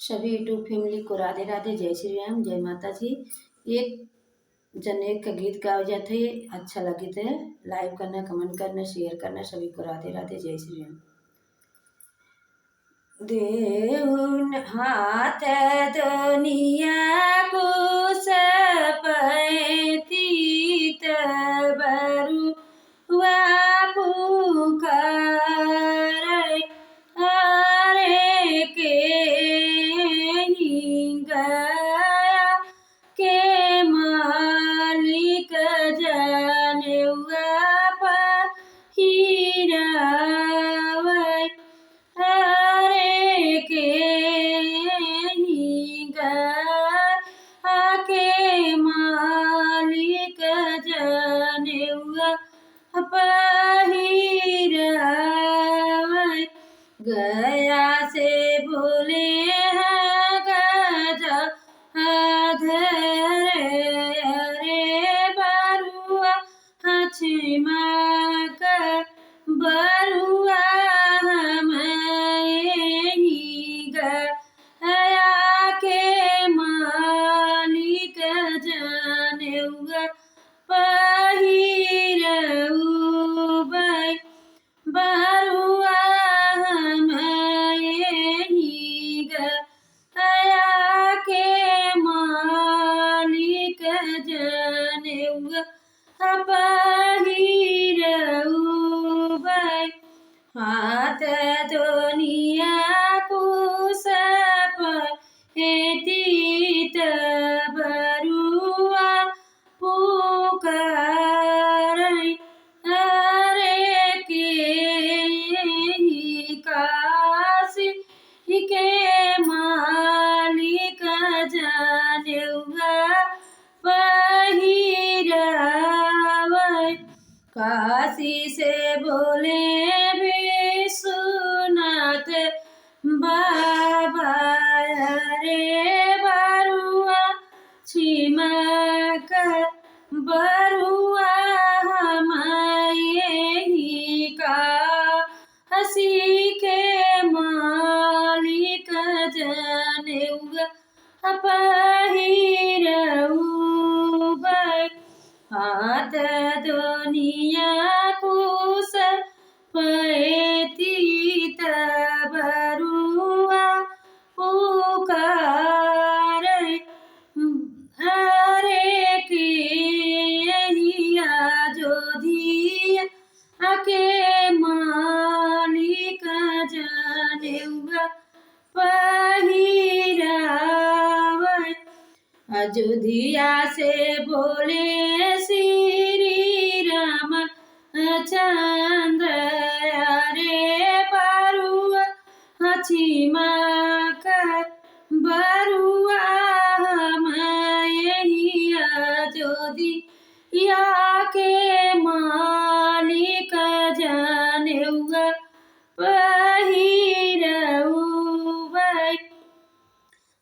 सभी YouTube family को राधे राधे, जय श्री राम, जय माता जी। एक जने का गीत गाओ जाते अच्छा लगे थे, लाइव करना, कमेंट करना, शेयर करना। सभी को राधे राधे, जय श्री राम। देउन हाथ दुनिया को सपैती तबरु पुकारै हरे के ही गया के मालिक जनेउआ पहिरावै हरे के ही गया के मालिक जनेउआ पहिरावै। गया से बोले हैं गजा धरे बरुआ छिमा का बरुआ गया के मालिक जनेउआ पहिरउबै बरुआ गया के मालिक जनेउआ पहिरउबै। हाथ दुनिया को सपैती तबरुआ पुकारै हरे के ही काशी के मालिक जनेउआ पहिरावै। काशी से बोले विश्वनाथ बाबा रे बरुआ छिमा का बरुआ काशी के मालिक जनेउआ पहिरउबै। हाथ दुनिया को सपैती तबरुआ पुकारै हरे के हिया जोधिया के मालिक जनेउआ पहिरावै। अयोध्या से बोले श्री राम चंद्र रे बरुआ छिमा का बरुआ अयोध्या के मालिक जनेउआ पहिरउबै।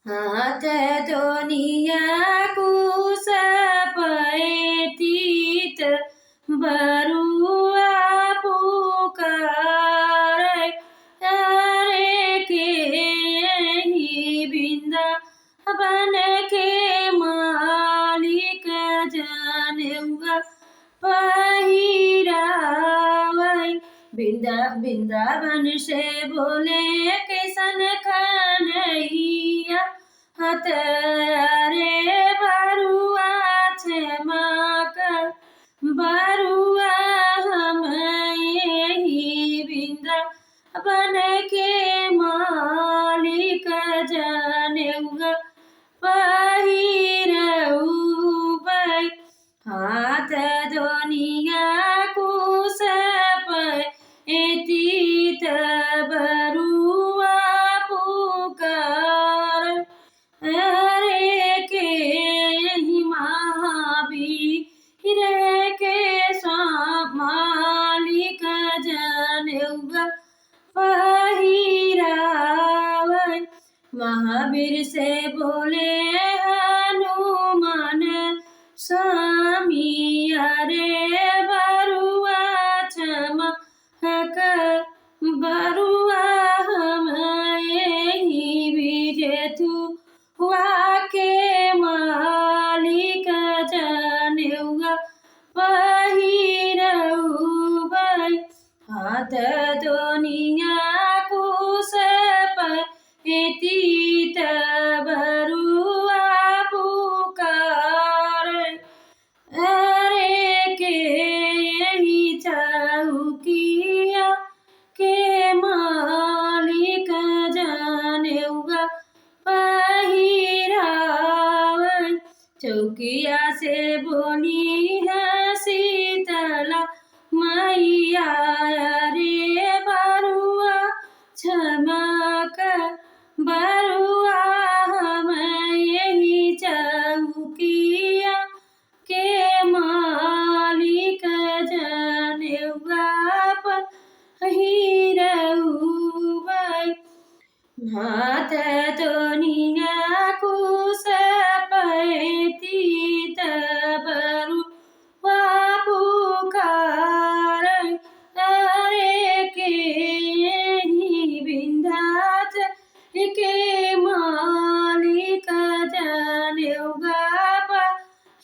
हाथ दुनिया को सपैती बरुआ पुकारै हरे के ही वृंदावन के मालिक जनेउआ पहिरावै। वृंदावन से बोले किशन कन्हैया हाथ रे बरुआ क्षमा कर बरुआ वृंदावन के मालिक जनेउआ पहिरउबै। हाथ दुनिया को सपैती तबरुआ पुकारै हरे के ही महावीर के मालिक जनेउआ पहिरावै। महावीर से बोले हनुमान स्वामी रे बरुआ क्षमा कर बरुआ विजय तू हुआ के मालिक जनेउआ पहिरउबै हाथ दोनिया कुश पैती बरुआ पुकार अरे के यही चौकिया के मालिक जनेउआ पहिरावै चौकिया से बोली है शीतला मैया रे बरुआ चमक बरुआ हम यही चौकिया के मालिक जनेउआ पहिरउबै हाथ दोनिया कुश पैती बरुआ पुकारै अरे के विंध्याचल के मालिक जनेउआ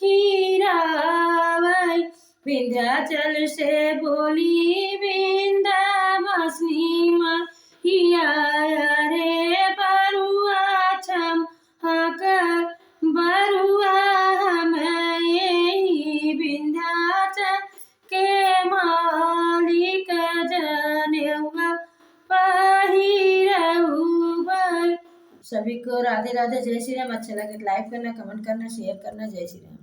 पहिरावै विंध्याचल से बोली विंध्यवासिनी मैया रे बरुआ चमक बरुआ हम यही विंध्याचल के मालिक जनेउआ पहिरउबै। सभी को राधे राधे, जय श्री राम। अच्छा लगे तो लाइक करना, कमेंट करना, शेयर करना। जय श्री राम।